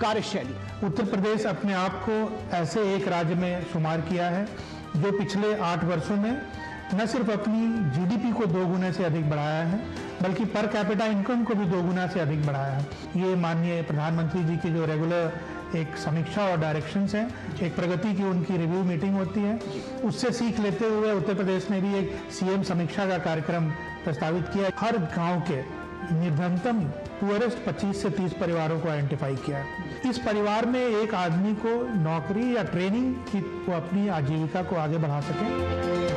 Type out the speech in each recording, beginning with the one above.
कार्यशैली। उत्तर प्रदेश अपने आप को ऐसे एक राज्य में शुमार किया है जो पिछले 8 वर्षों में न सिर्फ अपनी जीडीपी को 2 गुने से अधिक बढ़ाया है, बल्कि पर कैपिटा इनकम को भी 2 गुना से अधिक बढ़ाया है। ये माननीय प्रधानमंत्री जी की जो रेगुलर एक समीक्षा और डायरेक्शंस हैं, एक प्रगति की उनकी रिव्यू मीटिंग होती है, उससे सीख लेते हुए उत्तर प्रदेश ने भी एक सीएम समीक्षा का कार्यक्रम प्रस्तावित किया। हर गांव के निर्धनतम पुअरेस्ट 25 से 30 परिवारों को आइडेंटिफाई किया है। इस परिवार में एक आदमी को नौकरी या ट्रेनिंग की वो अपनी आजीविका को आगे बढ़ा सके।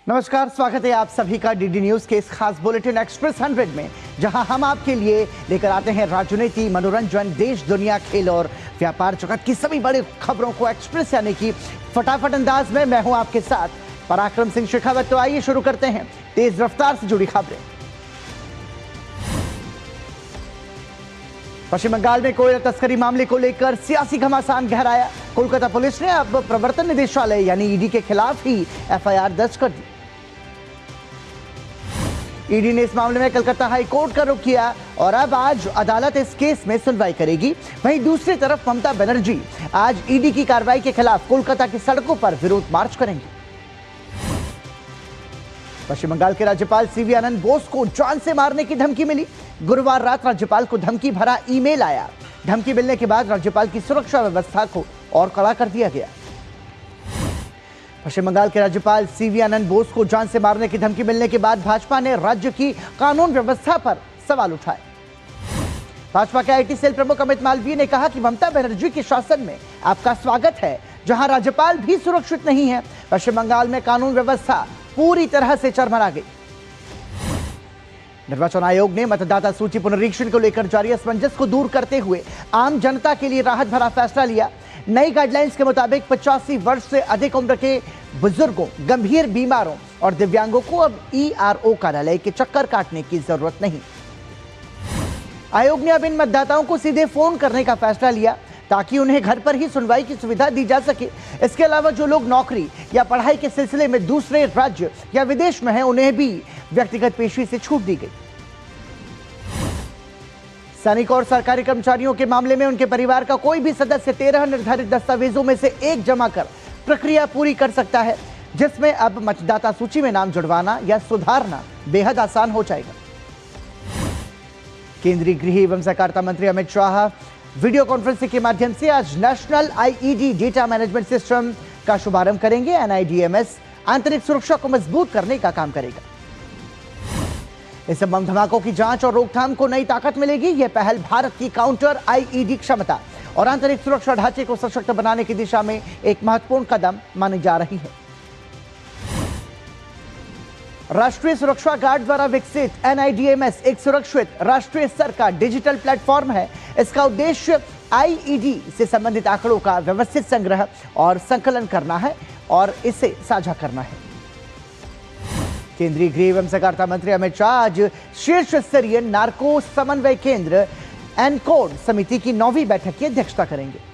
नमस्कार, स्वागत है आप सभी का डीडी न्यूज के इस खास बुलेटिन एक्सप्रेस 100 में, जहां हम आपके लिए लेकर आते हैं राजनीति, मनोरंजन, देश दुनिया, खेल और व्यापार जगत की सभी बड़ी खबरों को एक्सप्रेस यानी कि फटाफट अंदाज में। मैं हूं आपके साथ पराक्रम सिंह शेखावत। तो आइए शुरू करते हैं तेज रफ्तार से जुड़ी खबरें। पश्चिम बंगाल में कोयला तस्करी मामले को लेकर सियासी घमासान गहराया। कोलकाता पुलिस ने अब प्रवर्तन निदेशालय यानी ईडी के खिलाफ ही एफआईआर दर्ज कर दी। ईडी ने इस मामले में कलकत्ता हाई कोर्ट का रुख किया और अब आज अदालत इस केस में सुनवाई करेगी। वहीं दूसरी तरफ ममता बनर्जी आज ईडी की कार्रवाई के खिलाफ कोलकाता की सड़कों पर विरोध मार्च करेंगे। पश्चिम बंगाल के राज्यपाल सीवी आनंद बोस को जान से मारने की धमकी मिली। गुरुवार रात राज्यपाल को धमकी भरा ईमेल आया। धमकी मिलने के बाद राज्यपाल की सुरक्षा व्यवस्था को और कड़ा कर दिया गया। पश्चिम बंगाल के राज्यपाल सीवी आनंद बोस को जान से मारने की धमकी मिलने के बाद भाजपा ने राज्य की कानून व्यवस्था पर सवाल उठाए। भाजपा के आईटी सेल प्रमुख अमित मालवीय ने कहा कि ममता बनर्जी के शासन में आपका स्वागत है, जहां राज्यपाल भी सुरक्षित नहीं है। पश्चिम बंगाल में कानून व्यवस्था पूरी तरह से चरमरा गई। निर्वाचन आयोग ने मतदाता सूची पुनरीक्षण को लेकर जारी असमंजस को दूर करते हुए आम जनता के लिए राहत भरा फैसला लिया। नई गाइडलाइंस के मुताबिक 85 वर्ष से अधिक उम्र के बुजुर्गों, गंभीर बीमारों और दिव्यांगों को अब ईआरओ कार्यालय के चक्कर काटने की जरूरत नहीं। आयोग ने अब इन मतदाताओं को सीधे फोन करने का फैसला लिया ताकि उन्हें घर पर ही सुनवाई की सुविधा दी जा सके। इसके अलावा जो लोग नौकरी या पढ़ाई के सिलसिले में दूसरे राज्य या विदेश में हैं, उन्हें भी व्यक्तिगत पेशी से छूट दी गई। सैनिक और सरकारी कर्मचारियों के मामले में उनके परिवार का कोई भी सदस्य 13 निर्धारित दस्तावेजों में से एक जमा कर प्रक्रिया पूरी कर सकता है, जिसमें अब मतदाता सूची में नाम जुड़वाना या सुधारना बेहद आसान हो जाएगा। केंद्रीय गृह एवं सहकारिता मंत्री अमित शाह वीडियो कॉन्फ्रेंसिंग के माध्यम से आज national IED data management system का शुभारंभ करेंगे। एनआईडीएमएस आंतरिक सुरक्षा को मजबूत करने का काम करेगा। इससे बम धमाकों की जांच और रोकथाम को नई ताकत मिलेगी। यह पहल भारत की काउंटर आईईडी क्षमता और आंतरिक सुरक्षा ढांचे को सशक्त बनाने की दिशा में एक महत्वपूर्ण कदम मानी जा रही है। राष्ट्रीय सुरक्षा गार्ड द्वारा विकसित एनआईडीएमएस एक सुरक्षित राष्ट्रीय स्तर का डिजिटल प्लेटफॉर्म है। इसका उद्देश्य आईईडी से संबंधित आंकड़ों का व्यवस्थित संग्रह और संकलन करना है और इसे साझा करना है। केंद्रीय गृह एवं सहकारिता मंत्री अमित शाह आज शीर्ष स्तरीय नार्को समन्वय केंद्र एनकोड समिति की 9वीं बैठक की अध्यक्षता करेंगे।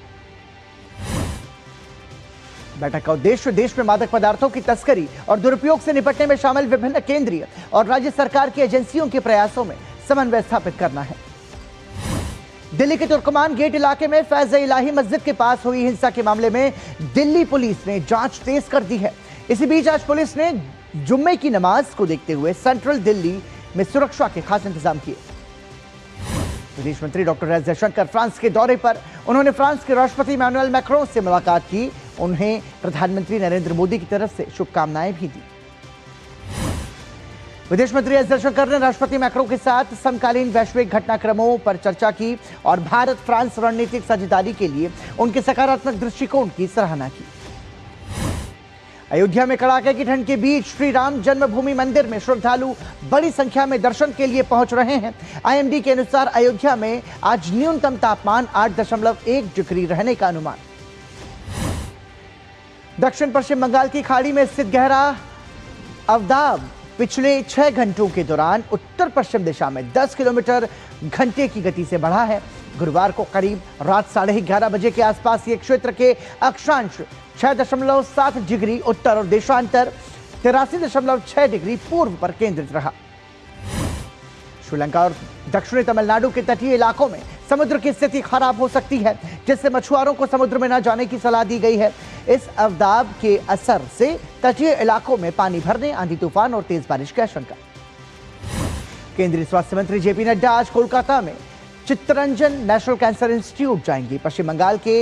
बैठक का उद्देश्य देश में मादक पदार्थों की तस्करी और दुरुपयोग से निपटने में शामिल विभिन्न केंद्रीय और राज्य सरकार की एजेंसियों के प्रयासों में समन्वय स्थापित करना है। दिल्ली के तुर्कमान गेट इलाके में फैज इलाही मस्जिद के पास हुई हिंसा के मामले में दिल्ली पुलिस ने जांच तेज कर दी है। इसी बीच आज पुलिस ने जुम्मे की नमाज को देखते हुए सेंट्रल दिल्ली में सुरक्षा के खास इंतजाम किए। विदेश मंत्री डॉक्टर एस जयशंकर फ्रांस के दौरे पर, उन्होंने फ्रांस के राष्ट्रपति इमैनुअल मैक्रों से मुलाकात की। उन्हें प्रधानमंत्री नरेंद्र मोदी की तरफ से शुभकामनाएं भी दी। विदेश मंत्री एस जयशंकर ने राष्ट्रपति मैक्रों के साथ समकालीन वैश्विक घटनाक्रमों पर चर्चा की और भारत फ्रांस रणनीतिक साझेदारी के लिए उनके सकारात्मक दृष्टिकोण की सराहना की। अयोध्या में कड़ाके की ठंड के बीच श्री राम जन्मभूमि मंदिर में श्रद्धालु बड़ी संख्या में दर्शन के लिए पहुंच रहे हैं। आईएमडी के अनुसार अयोध्या में आज न्यूनतम तापमान 8.1 डिग्री रहने का अनुमान। दक्षिण पश्चिम बंगाल की खाड़ी में स्थित गहरा अवदाब पिछले 6 घंटों के दौरान उत्तर पश्चिम दिशा में 10 किलोमीटर घंटे की गति से बढ़ा है। गुरुवार को करीब रात 11:30 बजे के आसपास ये क्षेत्र के अक्षांश 6.7 डिग्री उत्तर और देशांतर 83.6 डिग्री पूर्व पर केंद्रित रहा। श्रीलंका और दक्षिणी तमिलनाडु के तटीय इलाकों में समुद्र की स्थिति खराब हो सकती है, जिससे मछुआरों को समुद्र में न जाने की सलाह दी गई है। इस अवदाब के असर से तटीय इलाकों में पानी भरने, आंधी तूफान और तेज बारिश की आशंका। केंद्रीय स्वास्थ्य मंत्री जेपी नड्डा आज कोलकाता में चित्तरंजन नेशनल कैंसर इंस्टीट्यूट जाएंगे। पश्चिम बंगाल के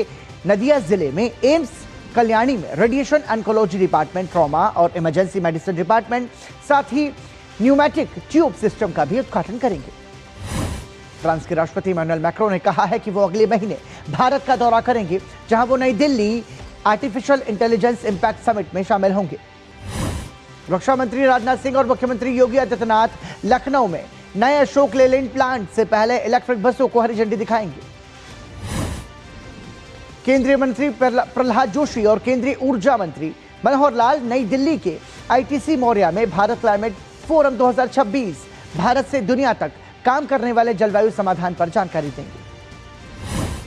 नदिया जिले में एम्स कल्याणी में रेडिएशन ऑन्कोलॉजी डिपार्टमेंट, ट्रॉमा और इमरजेंसी मेडिसिन डिपार्टमेंट, साथ ही न्यूमेटिक ट्यूब सिस्टम का भी उद्घाटन करेंगे। फ्रांस के राष्ट्रपति इमैनुअल मैक्रों ने कहा है कि वो अगले महीने भारत का दौरा करेंगे, जहां वो नई Delhi artificial intelligence impact summit में शामिल होंगे। रक्षा मंत्री राजनाथ सिंह और मुख्यमंत्री योगी आदित्यनाथ लखनऊ में नए अशोक लेलैंड प्लांट से पहले इलेक्ट्रिक बसों को हरी झंडी दिखाएंगे। केंद्रीय मंत्री प्रहलाद जोशी और केंद्रीय ऊर्जा मंत्री मनोहर लाल नई दिल्ली के आईटीसी मौर्या में भारत क्लाइमेट फोरम 2026 भारत से दुनिया तक काम करने वाले जलवायु समाधान पर जानकारी देंगे।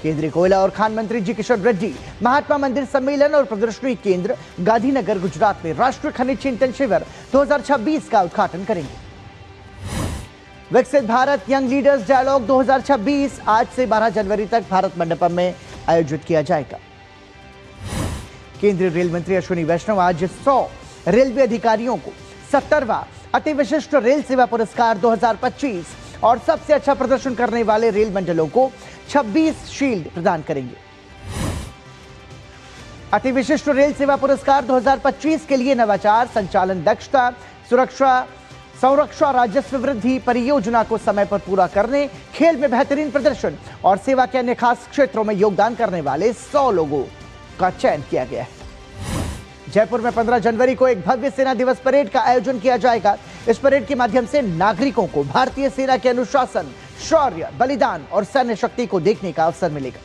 केंद्रीय कोयला और खान मंत्री जी किशन रेड्डी महात्मा मंदिर सम्मेलन और प्रदर्शनी केंद्र गांधीनगर गुजरात में राष्ट्रीय खनिज चिंतन शिविर 2026 का उद्घाटन करेंगे। विकसित भारत यंग लीडर्स डायलॉग 2026 आज से 12 जनवरी तक भारत मंडपम में आयोजित किया जाएगा। केंद्रीय रेल मंत्री अश्विनी वैष्णव आज 100 रेलवे अधिकारियों को 70वां अति विशिष्ट रेल सेवा पुरस्कार 2025 और सबसे अच्छा प्रदर्शन करने वाले रेल मंडलों को 26 शील्ड प्रदान करेंगे। अति विशिष्ट रेल सेवा पुरस्कार 2025 के लिए नवाचार, संचालन दक्षता, सुरक्षा, संरक्षा, राजस्व वृद्धि, परियोजना को समय पर पूरा करने, खेल में बेहतरीन प्रदर्शन और सेवा के अन्य खास क्षेत्रों में योगदान करने वाले 100 लोगों का चयन किया गया है। जयपुर में 15 जनवरी को एक भव्य सेना दिवस परेड का आयोजन किया जाएगा। इस परेड के माध्यम से नागरिकों को भारतीय सेना के अनुशासन, शौर्य, बलिदान और सैन्य शक्ति को देखने का अवसर मिलेगा।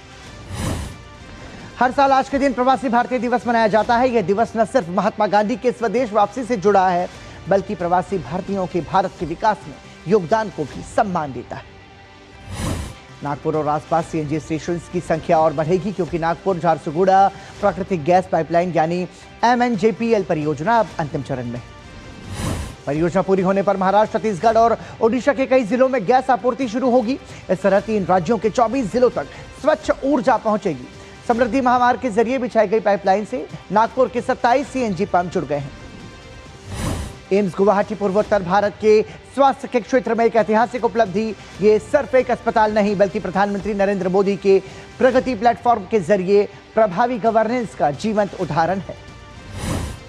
हर साल आज के दिन प्रवासी भारतीय दिवस मनाया जाता है। यह दिवस न सिर्फ महात्मा गांधी के स्वदेश वापसी से जुड़ा है, बल्कि प्रवासी भारतीयों के भारत के विकास में योगदान को भी सम्मान देता है। नागपुर और आसपास सीएनजी स्टेशंस की संख्या और बढ़ेगी, क्योंकि नागपुर झारसुगुड़ा प्राकृतिक गैस पाइपलाइन यानी MNJPL परियोजना अब अंतिम चरण में है। परियोजना पूरी होने पर महाराष्ट्र, छत्तीसगढ़ और ओडिशा के कई जिलों में गैस आपूर्ति शुरू होगी। इस तरह 3 राज्यों के 24 जिलों तक स्वच्छ ऊर्जा पहुंचेगी। समृद्धि महामार्ग के जरिए बिछाई गई पाइपलाइन से नागपुर के 27 CNG पंप जुड़ गए हैं। एम्स गुवाहाटी पूर्वोत्तर भारत के स्वास्थ्य के क्षेत्र में एक ऐतिहासिक उपलब्धि। ये सिर्फ एक अस्पताल नहीं, बल्कि प्रधानमंत्री नरेंद्र मोदी के प्रगति प्लेटफॉर्म के जरिए प्रभावी गवर्नेंस का जीवंत उदाहरण है।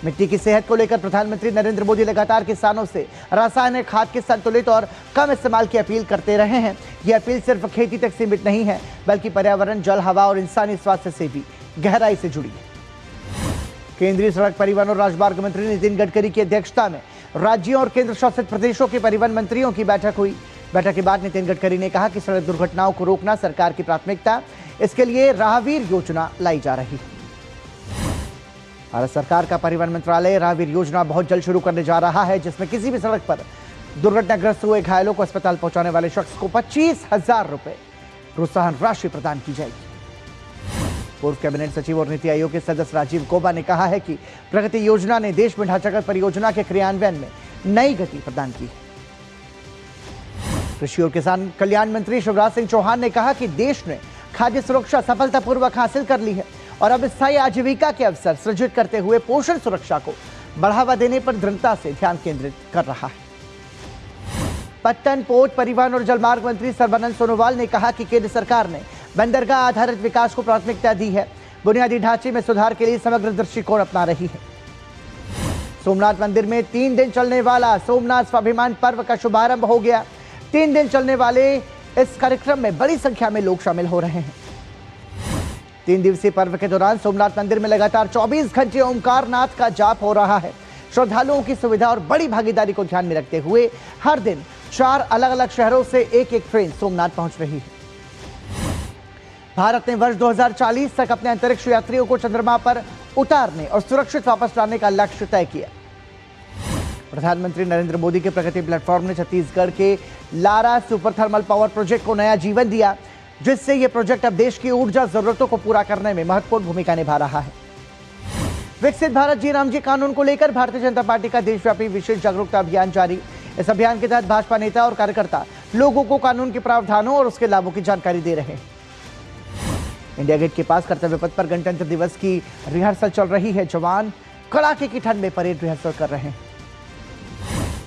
मिट्टी की सेहत को लेकर प्रधानमंत्री नरेंद्र मोदी लगातार किसानों से रासायनिक खाद के संतुलित और कम इस्तेमाल की अपील करते रहे हैं। यह अपील सिर्फ खेती तक सीमित नहीं है, बल्कि पर्यावरण, जल, हवा और इंसानी स्वास्थ्य से भी गहराई से जुड़ी है। केंद्रीय सड़क परिवहन और राजमार्ग मंत्री नितिन गडकरी की अध्यक्षता में राज्यों और केंद्र शासित प्रदेशों के परिवहन मंत्रियों की बैठक हुई। बैठक के बाद नितिन गडकरी ने कहा कि सड़क दुर्घटनाओं को रोकना सरकार की प्राथमिकता, इसके लिए राहवीर योजना लाई जा रही है। भारत सरकार का परिवहन मंत्रालय राहवीर योजना बहुत जल्द शुरू करने जा रहा है, जिसमें किसी भी सड़क पर दुर्घटनाग्रस्त हुए घायलों को अस्पताल पहुंचाने वाले शख्स को 25,000 रुपए प्रोत्साहन राशि प्रदान की जाएगी। पूर्व कैबिनेट सचिव और नीति आयोग के सदस्य राजीव गौबा ने कहा है कि प्रगति योजना ने देश में ढांचागत परियोजना के क्रियान्वयन में नई गति प्रदान की है। कृषि और किसान कल्याण मंत्री शिवराज सिंह चौहान ने कहा कि देश ने खाद्य सुरक्षा सफलतापूर्वक हासिल कर ली है और अब स्थायी आजीविका के अवसर सृजित करते हुए पोषण सुरक्षा को बढ़ावा देने पर दृढ़ता से ध्यान केंद्रित कर रहा है। पट्टन पोर्ट, परिवहन और जलमार्ग मंत्री सर्बानंद सोनोवाल ने कहा कि केंद्र सरकार ने बंदरगाह आधारित विकास को प्राथमिकता दी है। बुनियादी ढांचे में सुधार के लिए समग्र दृष्टिकोण अपना रही है। सोमनाथ मंदिर में 3 दिन चलने वाला सोमनाथ स्वाभिमान पर्व का शुभारंभ हो गया। 3 दिन चलने वाले इस कार्यक्रम में बड़ी संख्या में लोग शामिल हो रहे हैं। 3 दिवसीय पर्व के दौरान सोमनाथ मंदिर में लगातार 24 घंटे ओमकारनाथ का जाप हो रहा है। श्रद्धालुओं की सुविधा और बड़ी भागीदारी को ध्यान में रखते हुए हर दिन 4 अलग अलग शहरों से एक ट्रेन सोमनाथ पहुंच रही है। भारत ने वर्ष 2040 तक अपने अंतरिक्ष यात्रियों को चंद्रमा पर उतारने और सुरक्षित वापस लाने का लक्ष्य तय किया। प्रधानमंत्री नरेंद्र मोदी के प्रगति प्लेटफॉर्म ने छत्तीसगढ़ के Lara super thermal power project को नया जीवन दिया, जिससे यह प्रोजेक्ट अब देश की ऊर्जा जरूरतों को पूरा करने में महत्वपूर्ण भूमिका निभा रहा है। विकसित भारत जी राम जी कानून को लेकर भारतीय जनता पार्टी का देशव्यापी विशेष जागरूकता अभियान जारी। इस अभियान के तहत भाजपा नेता और कार्यकर्ता लोगों को कानून के प्रावधानों और उसके लाभों की जानकारी दे रहे हैं। इंडिया गेट के पास कर्तव्य पथ पर गणतंत्र दिवस की रिहर्सल चल रही है। जवान कड़ाके की ठंड में परेड रिहर्सल कर रहे हैं।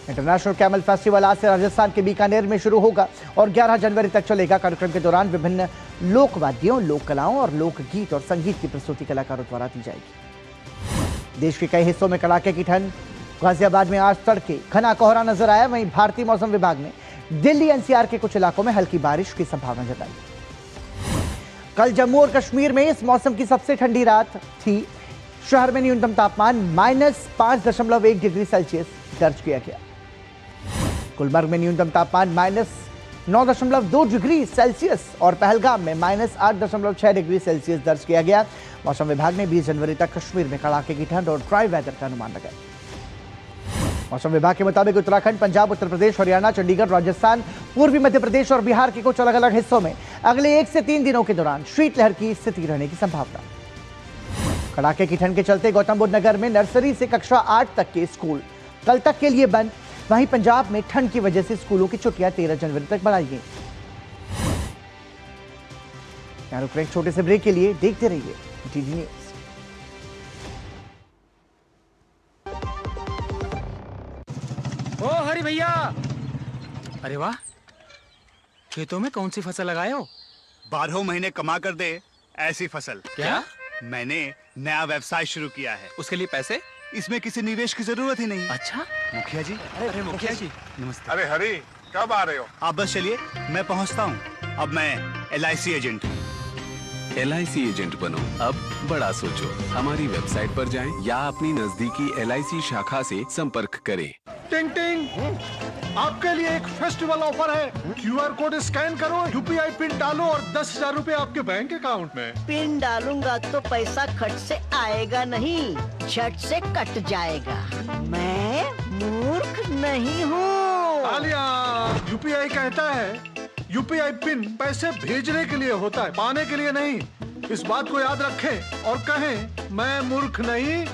इंटरनेशनल कैमल फेस्टिवल आज से राजस्थान के बीकानेर में शुरू होगा और 11 जनवरी तक चलेगा। कार्यक्रम के दौरान विभिन्न लोक वाद्यों, लोक कलाओं और लोकगीत और संगीत की प्रस्तुति कलाकारों द्वारा दी जाएगी। देश के कई हिस्सों में कड़ाके की ठंड। गाजियाबाद में आज तड़के घना कोहरा नजर आया। वहीं भारतीय मौसम विभाग ने दिल्ली एनसीआर के कुछ इलाकों में हल्की बारिश की संभावना जताई। कल जम्मू और कश्मीर में इस मौसम की सबसे ठंडी रात थी। शहर में न्यूनतम तापमान -5.1 डिग्री सेल्सियस दर्ज किया गया। गुलमर्ग में न्यूनतम तापमान -9.2 डिग्री सेल्सियस और पहलगाम में -8.6 डिग्री सेल्सियस दर्ज किया गया। मौसम विभाग ने 20 जनवरी तक कश्मीर में कड़ाके की ठंड और ड्राई वेदर का अनुमान लगाया। मौसम विभाग के मुताबिक उत्तराखंड, पंजाब, उत्तर प्रदेश, हरियाणा, चंडीगढ़, राजस्थान, पूर्वी मध्य प्रदेश और बिहार के कुछ अलग अलग हिस्सों में अगले 1 से 3 दिनों के दौरान शीतलहर की स्थिति रहने की संभावना। कड़ाके की ठंड के चलते गौतम बुद्ध नगर में नर्सरी से कक्षा 8 तक के स्कूल कल तक के लिए बंद। वहीं पंजाब में ठंड की वजह से स्कूलों की छुट्टियां 13 जनवरी तक बढ़ाई गई। यहां रुक रहे एक छोटे से ब्रेक के लिए, देखते रहिए डीडी न्यूज। ओ हरी भैया, अरे वाह, खेतों में कौन सी फसल लगाए हो? 12 महीने कमा कर दे ऐसी फसल। क्या? मैंने नया व्यवसाय शुरू किया है। उसके लिए पैसे? इसमें किसी निवेश की जरूरत ही नहीं। अच्छा, मुखिया जी। अरे मुखिया जी, नमस्ते। अरे हरी, कब आ रहे हो? आप बस चलिए, मैं पहुंचता हूं। अब मैं LIC एजेंट हूं। LIC एजेंट बनो, अब बड़ा सोचो। हमारी वेबसाइट पर जाएं या अपनी नजदीकी LIC शाखा से संपर्क करें। टिंग टिंग, आपके लिए एक फेस्टिवल ऑफर है। QR कोड स्कैन करो, UPI पिन डालो और 10,000 रूपए आपके बैंक अकाउंट में। पिन डालूंगा तो पैसा खट से आएगा नहीं, झट से कट जाएगा। मैं मूर्ख नहीं हूँ। आलिया, UPI कहता है UPI पिन पैसे भेजने के लिए होता है, पाने के लिए नहीं। इस बात को याद रखें और कहें, मैं मूर्ख नहीं।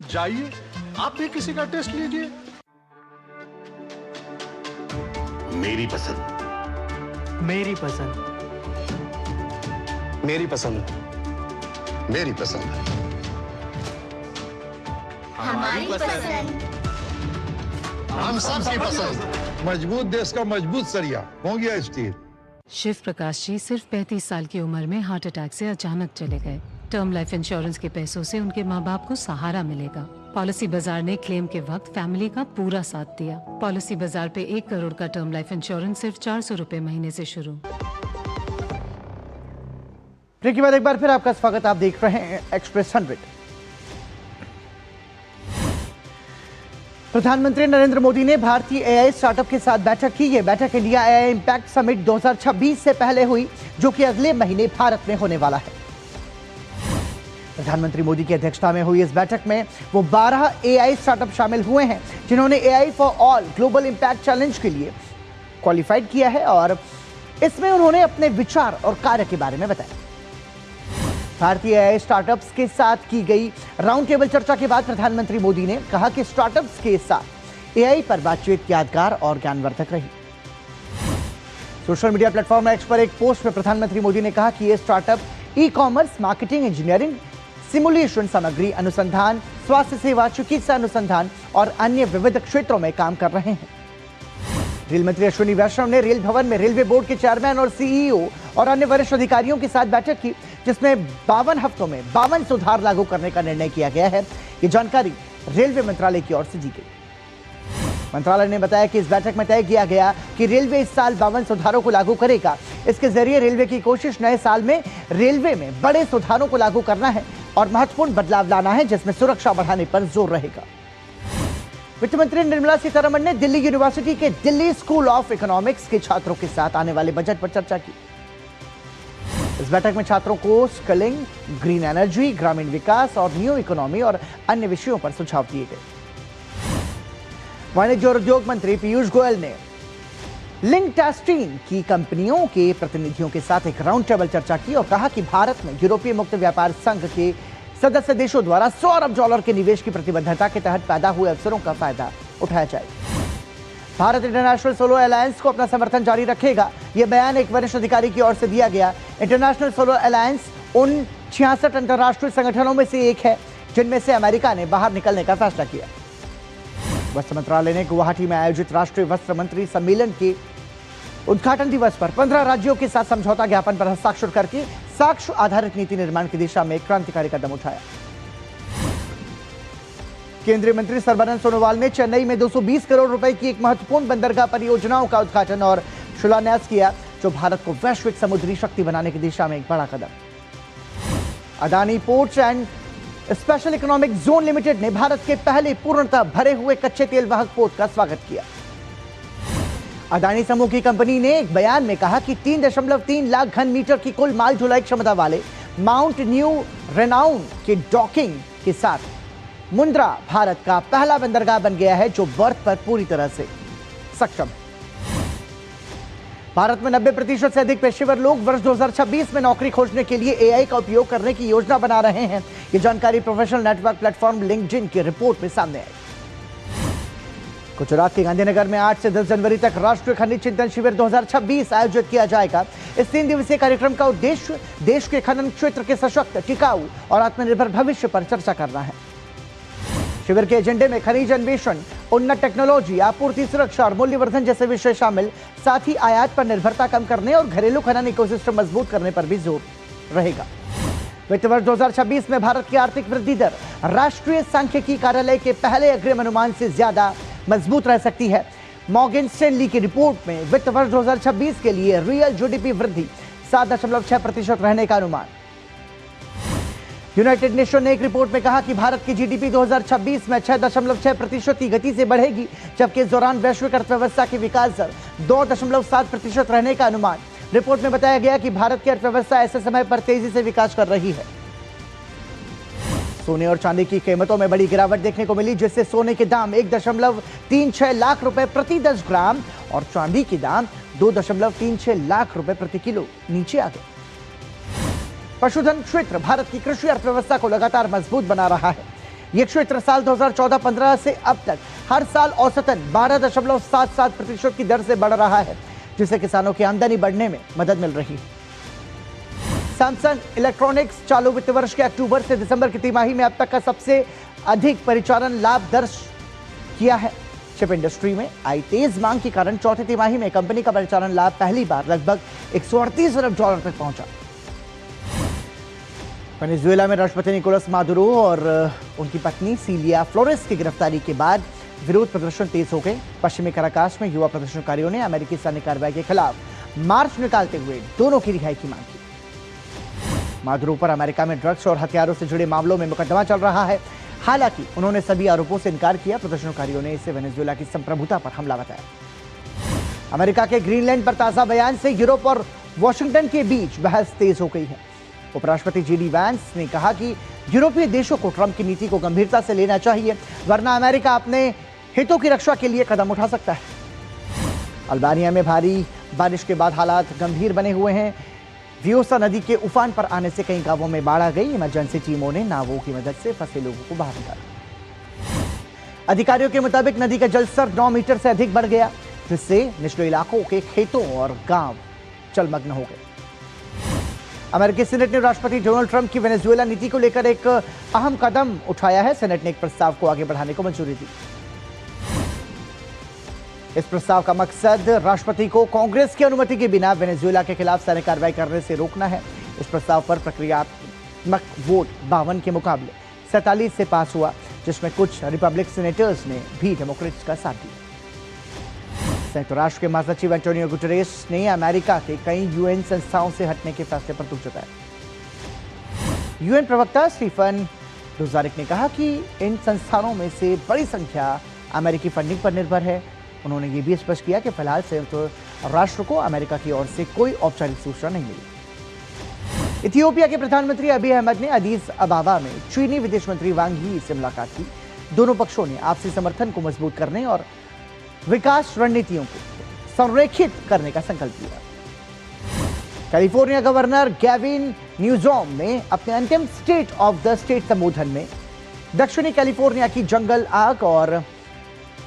जाइए, आप भी किसी का टेस्ट लीजिए। मेरी पसंद, मेरी पसंद, मेरी पसंद, मेरी पसंद, हमारी पसंद। हम सबकी पसंद। मजबूत देश का मजबूत सरिया हो गया स्टील। शिव प्रकाश जी सिर्फ 35 साल की उम्र में हार्ट अटैक से अचानक चले गए। टर्म लाइफ इंश्योरेंस के पैसों से उनके माँ बाप को सहारा मिलेगा। पॉलिसी बाजार ने क्लेम के वक्त फैमिली का पूरा साथ दिया। पॉलिसी बाजार पे 1 करोड़ का टर्म लाइफ इंश्योरेंस सिर्फ 400 रुपए महीने से शुरू। ब्रेक के बाद एक बार फिर आपका स्वागत। आप देख रहे हैं एक्सप्रेस 100। प्रधानमंत्री नरेंद्र मोदी ने भारतीय AI स्टार्टअप के साथ बैठक की। यह बैठक इंडिया AI इम्पैक्ट समिट 2026 से पहले हुई, जो कि अगले महीने भारत में होने वाला है। प्रधानमंत्री मोदी की अध्यक्षता में हुई इस बैठक में वो 12 AI स्टार्टअप शामिल हुए हैं, जिन्होंने AI for all global impact challenge के लिए क्वालिफाइड किया है और इसमें उन्होंने अपने विचार और कार्य के बारे में बताया। भारतीय AI स्टार्टअप्स के साथ की गई राउंड टेबल चर्चा के बाद प्रधानमंत्री मोदी ने कहा कि स्टार्टअप्स के साथ AI पर बातचीत यादगार और ज्ञानवर्धक रही। सोशल मीडिया प्लेटफॉर्म एक्स पर एक पोस्ट में प्रधानमंत्री मोदी ने कहा कि ये startup e-commerce, marketing, engineering, simulation सामग्री, अनुसंधान, स्वास्थ्य सेवा, चिकित्सा अनुसंधान और अन्य विविध क्षेत्रों में काम कर रहे हैं। रेल मंत्री अश्विनी वैष्णव ने रेल भवन में रेलवे बोर्ड के चेयरमैन और CEO और अन्य वरिष्ठ अधिकारियों के साथ बैठक की, जिसमें 52 हफ्तों में 52 सुधार लागू करने का निर्णय किया गया है। ये जानकारी रेलवे मंत्रालय की ओर से दी गई। मंत्रालय ने बताया कि इस बैठक में तय किया गया कि रेलवे इस साल 52 सुधारों को लागू करेगा। इसके जरिए रेलवे की कोशिश नए साल में रेलवे में बड़े सुधारों को लागू करना है और महत्वपूर्ण बदलाव लाना है, जिसमें सुरक्षा बढ़ाने पर जोर रहेगा। वित्त मंत्री निर्मला सीतारमण ने दिल्ली यूनिवर्सिटी के दिल्ली स्कूल ऑफ इकोनॉमिक्स के छात्रों के साथ आने वाले बजट पर चर्चा की। इस बैठक में छात्रों को स्किलिंग, ग्रीन एनर्जी, ग्रामीण विकास और न्यू इकोनॉमी और अन्य विषयों पर सुझाव दिए गए। वाणिज्य और उद्योग मंत्री पीयूष गोयल ने लिंकटेस्टिन की कंपनियों के प्रतिनिधियों के साथ एक राउंड टेबल चर्चा की और कहा कि भारत में यूरोपीय मुक्त व्यापार संघ के सदस्य देशों द्वारा $100 अरब के निवेश की प्रतिबद्धता के तहत पैदा हुए अवसरों का फायदा उठाया जाएगा। भारत इंटरनेशनल सोलर अलायंस को अपना समर्थन जारी रखेगा। यह बयान एक वरिष्ठ अधिकारी की ओर से दिया गया। इंटरनेशनल सोलर अलायंस उन 66 अंतर्राष्ट्रीय संगठनों में से एक है जिनमें से अमेरिका ने बाहर निकलने का फैसला किया। वस्त्र मंत्रालय ने गुवाहाटी में आयोजित राष्ट्रीय वस्त्र मंत्री सम्मेलन के उद्घाटन दिवस पर 15 राज्यों के साथ समझौता ज्ञापन पर हस्ताक्षर करके साक्ष्य आधारित नीति निर्माण की दिशा में क्रांतिकारी कदम उठाया। केंद्रीय मंत्री सर्बानंद सोनोवाल ने चेन्नई में 220 करोड़ रुपए की एक महत्वपूर्ण बंदरगाह परियोजनाओं का उद्घाटन और शिलान्यास किया, जो भारत को वैश्विक समुद्री शक्ति बनाने की दिशा में एक बड़ा कदम। Adani ports and special economic zone limited ने भारत के पहले पूर्णतः भरे हुए कच्चे तेल वाहक पोर्ट का स्वागत किया। अदानी समूह की कंपनी ने एक बयान में कहा कि 3.3 लाख घन मीटर की कुल माल ढुलाई क्षमता वाले माउंट न्यू रेनाउन के डॉकिंग के साथ मुंद्रा भारत का पहला बंदरगाह बन गया है जो बर्फ पर पूरी तरह से सक्षम है। भारत में 90% से अधिक पेशेवर लोग वर्ष 2026 में नौकरी खोजने के लिए एआई का उपयोग करने की योजना बना रहे हैं। ये जानकारी प्रोफेशनल नेटवर्क प्लेटफॉर्म लिंक्डइन की रिपोर्ट में सामने आई। गुजरात के गांधीनगर में 8 से 10 जनवरी तक राष्ट्रीय खनिज चिंतन शिविर 2026 आयोजित किया जाएगा। इस 3 दिवसीय कार्यक्रम का उद्देश्य देश के खनन क्षेत्र के सशक्त, टिकाऊ और आत्मनिर्भर भविष्य पर चर्चा करना है। शिविर के एजेंडे में खनिज अन्वेषण, उन्नत टेक्नोलॉजी, आपूर्ति सुरक्षा और मूल्यवर्धन जैसे विषय शामिल, साथ ही आयात पर निर्भरता कम करने और घरेलू खनन इकोसिस्टम मजबूत करने पर भी जोर रहेगा। वित्त वर्ष 2026 में भारत की आर्थिक वृद्धि दर राष्ट्रीय सांख्यिकी कार्यालय के पहले अग्रिम अनुमान से ज्यादा मजबूत रह सकती है। मॉर्गन स्टैनली की रिपोर्ट में वित्त वर्ष 2026 के लिए रियल जीडीपी वृद्धि 7.6% रहने का अनुमान। यूनाइटेड नेशन ने एक रिपोर्ट में कहा कि भारत की जीडीपी 2026 में 6.6% की गति से बढ़ेगी, जबकि इस दौरान वैश्विक अर्थव्यवस्था की विकास दर 2.7% रहने का अनुमान। रिपोर्ट में बताया गया कि भारत की अर्थव्यवस्था ऐसे समय पर तेजी से विकास कर रही है। सोने और चांदी की कीमतों में बड़ी गिरावट देखने को मिली, जिससे सोने के दाम 1.36 लाख रुपए प्रति 10 ग्राम और चांदी के दाम 2.36 लाख रुपए प्रति किलो नीचे आ गए। पशुधन क्षेत्र भारत की कृषि अर्थव्यवस्था को लगातार मजबूत बना रहा है। यह क्षेत्र साल 2014-15 से अब तक हर साल औसतन 12.77% की दर से बढ़ रहा है, जिससे किसानों की आमदनी बढ़ने में मदद मिल रही है। सैमसंग इलेक्ट्रॉनिक्स चालू वित्त वर्ष के अक्टूबर से दिसंबर की तिमाही में अब तक का सबसे अधिक परिचालन लाभ दर्ज किया है। चिप इंडस्ट्री में आई तेज मांग के कारण चौथी तिमाही में कंपनी का परिचालन लाभ पहली बार लगभग $138 अरब तक पहुंचा। वेनेजुएला में राष्ट्रपति निकोलस मादुरो और उनकी पत्नी सीलिया फ्लोरेस की गिरफ्तारी के बाद विरोध प्रदर्शन तेज हो गए। पश्चिमी कराकास में युवा प्रदर्शनकारियों ने अमेरिकी सैन्य कार्रवाई के खिलाफ मार्च निकालते हुए दोनों की रिहाई की मांग की। मादुरो पर अमेरिका में ड्रग्स और हथियारों से जुड़े मामलों में मुकदमा चल रहा है। हालांकि उन्होंने सभी आरोपों से इनकार किया। प्रदर्शनकारियों ने इसे वेनेजुएला की संप्रभुता पर हमला बताया। अमेरिका के ग्रीनलैंड पर ताजा बयान से यूरोप और वॉशिंगटन के बीच बहस तेज हो गई है। उपराष्ट्रपति जीडी वैंस ने कहा कि यूरोपीय देशों को ट्रंप की नीति को गंभीरता से लेना चाहिए, वरना अमेरिका अपने हितों की रक्षा के लिए कदम उठा सकता है। अल्बानिया में भारी बारिश के बाद हालात गंभीर बने हुए हैं। वियोसा नदी के उफान पर आने से कई गांवों में बाढ़ आ गई। इमरजेंसी टीमों ने नावों की मदद से फंसे लोगों को बाहर निकाला। अधिकारियों के मुताबिक नदी का जलस्तर 9 मीटर से अधिक बढ़ गया, जिससे निचले इलाकों के खेतों और गांव जलमग्न हो गए। अमेरिकी सीनेट ने राष्ट्रपति डोनाल्ड ट्रंप की वेनेजुएला नीति को लेकर एक अहम कदम उठाया है। सीनेट ने एक प्रस्ताव को आगे बढ़ाने को मंजूरी दी। इस प्रस्ताव का मकसद राष्ट्रपति को कांग्रेस की अनुमति के बिना वेनेजुएला के खिलाफ सैन्य कार्रवाई करने से रोकना है। इस प्रस्ताव पर प्रक्रियात्मक वोट 52 के मुकाबले 47 से पास हुआ, जिसमें कुछ रिपब्लिक सीनेटर्स ने भी डेमोक्रेट्स का साथ दिया। संयुक्त राष्ट्र के महासचिव एंटोनियो गुटेरेस ने अमेरिका के कई यूएन संस्थाओं से हटने के फैसले पर दुख जताया। यूएन प्रवक्ता स्टीफन डुजारिक ने कहा कि इन संस्थानों में से बड़ी संख्या अमेरिकी फंडिंग पर निर्भर है। उन्होंने ये भी स्पष्ट किया कि फिलहाल संयुक्त राष्ट्र को अमेरिका की ओर से कोई औपचारिक सूचना नहीं मिली। इथियोपिया के प्रधानमंत्री अबी अहमद ने अदीस अबाबा में चीनी विदेश मंत्री वांग यी से मुलाकात की। दोनों पक्षों ने आपसी समर्थन को मजबूत करने और विकास रणनीतियों को संरेखित करने का संकल्प लिया। कैलिफोर्निया गवर्नर गैविन न्यूसॉम ने अपने अंतिम स्टेट ऑफ द स्टेट संबोधन में दक्षिणी कैलिफोर्निया की जंगल आग और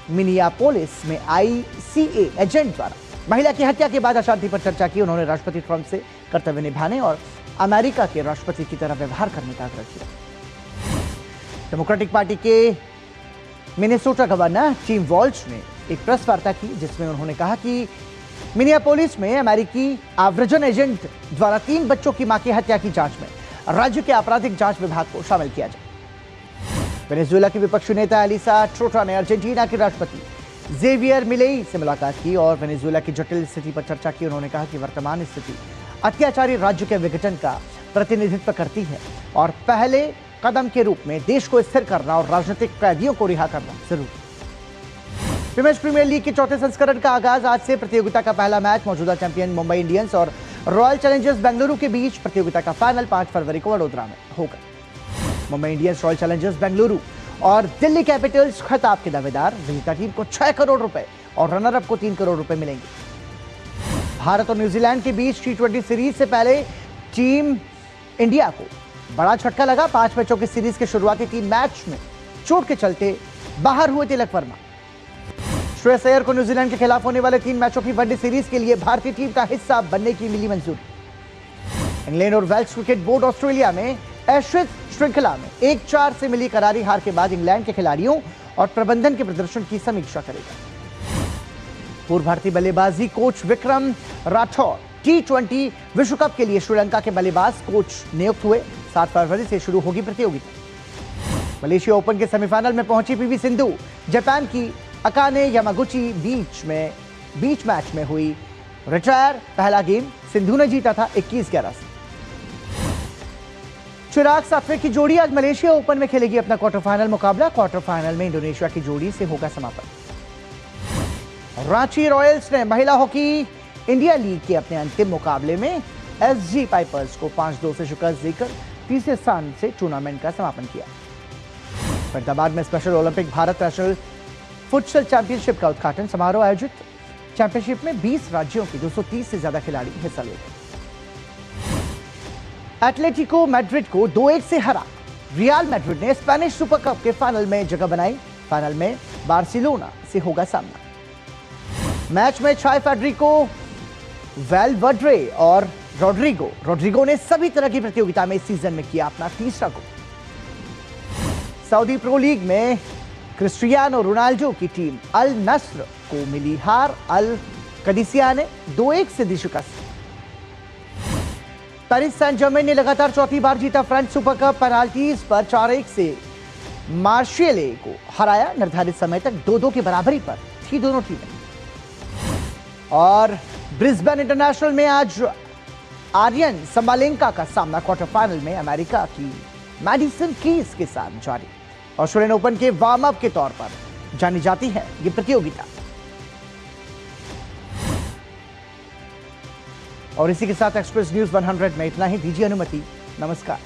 मिनियापोलिस में ICA एजेंट द्वारा महिला की हत्या के बाद अशांति पर चर्चा की। उन्होंने राष्ट्रपति ट्रंप से कर्तव्य निभाने और अमेरिका के राष्ट्रपति की तरह व्यवहार करने का आग्रह किया। डेमोक्रेटिक पार्टी के मिनेसोटा गवर्नर टिम वॉल्श ने एक प्रेस वार्ता की जिसमें उन्होंने कहा कि मिनियापोलिस में अमेरिकी आव्रजन एजेंट द्वारा 3 बच्चों की मां की हत्या की जांच में राज्य के आपराधिक जांच विभाग को शामिल किया जाए। वेनेजुएला की विपक्षी नेता एलिसा ट्रोटा ने अर्जेंटीना के राष्ट्रपति जेवियर मिलेई से मुलाकात की और वेनेजुएला की जटिल स्थिति पर चर्चा की। उन्होंने कहा कि वर्तमान स्थिति अत्याचारी राज्य के विघटन का प्रतिनिधित्व करती है और पहले कदम के रूप में देश को स्थिर करना और राजनीतिक कैदियों को रिहा करना जरूरी। विमेंस प्रीमियर लीग के चौथे संस्करण का आगाज आज से। प्रतियोगिता का पहला मैच मौजूदा चैंपियन मुंबई इंडियंस और रॉयल चैलेंजर्स बेंगलुरु के बीच। प्रतियोगिता का फाइनल 5 फरवरी को वडोदरा में होगा। Mumbai Indians, royal Challengers Bengaluru और दिल्ली कैपिटल्स खिताब के दावेदार। विजेता टीम को 6 करोड़ रुपए और रनर अप को 3 करोड़ रुपए मिलेंगे। भारत और न्यूजीलैंड के बीच T20 सीरीज से पहले टीम इंडिया को बड़ा झटका लगा। 5 मैचों की सीरीज के शुरुआती 3 मैच में चोट के चलते बाहर हुए तिलक वर्मा। श्रेयस अय्यर को न्यूजीलैंड के खिलाफ होने वाले 3 मैचों की वनडे सीरीज के लिए भारतीय टीम का हिस्सा बनने की मिली मंजूरी। इंग्लैंड और वेल्स क्रिकेट बोर्ड ऑस्ट्रेलिया में एशेज श्रृंखला में 1-4 से मिली करारी हार के बाद इंग्लैंड के खिलाड़ियों और प्रबंधन के प्रदर्शन की समीक्षा करेगा। पूर्व भारतीय बल्लेबाजी कोच विक्रम राठौर T20 विश्व कप के लिए श्रीलंका के बल्लेबाज कोच नियुक्त हुए। 7 फरवरी से शुरू होगी प्रतियोगिता। मलेशिया ओपन के सेमीफाइनल में पहुंची PV सिंधु जापान की अकाने यामागुची बीच मैच में हुई रिटायर। पहला गेम सिंधु ने जीता था 21-11 से। चिराग सात्विक की जोड़ी आज मलेशिया ओपन में खेलेगी अपना क्वार्टर फाइनल मुकाबला। क्वार्टर फाइनल में इंडोनेशिया की जोड़ी से होगा समापन। रांची रॉयल्स ने महिला हॉकी इंडिया लीग के अपने अंतिम मुकाबले में SG पाइपर्स को 5-2 से शिकस्त देकर तीसरे स्थान से टूर्नामेंट का समापन किया। फरीदाबाद में special Olympic Bharat national futsal championship का उद्घाटन समारोह आयोजित। चैंपियनशिप में 20 राज्यों के 230 से ज्यादा खिलाड़ी हिस्सा ले गए। एटलेटिको मैड्रिड को 2-1 से हरा रियल मैड्रिड ने स्पेनिश सुपर कप के फाइनल में जगह बनाई। फाइनल में बार्सिलोना से होगा सामना। मैच में छाए फेडरिको वेलवर्डे और रोड्रिगो ने सभी तरह की प्रतियोगिता में इस सीजन में किया अपना तीसरा गोल। सऊदी प्रो लीग में क्रिस्टियानो रोनाल्डो की टीम अल नस्र को मिली हार। अल कदिसिया ने 2-1 से दी शिकस्त। पेरिस सेंट जर्मेन ने लगातार चौथी बार जीता फ्रेंच सुपर कप। पेनाल्टीज पर 4-1 से मार्शियले को हराया। निर्धारित समय तक 2-2 की बराबरी पर थी दोनों टीमें। और ब्रिस्बेन इंटरनेशनल में आज आर्यन संबालेंका का सामना क्वार्टर फाइनल में अमेरिका की मैडिसन कीज के साथ जारी। ऑस्ट्रेलियन ओपन के वार्म अप के तौर पर जानी जाती है ये प्रतियोगिता। और इसी के साथ एक्सप्रेस न्यूज 100 में इतना ही। दीजिए अनुमति। नमस्कार।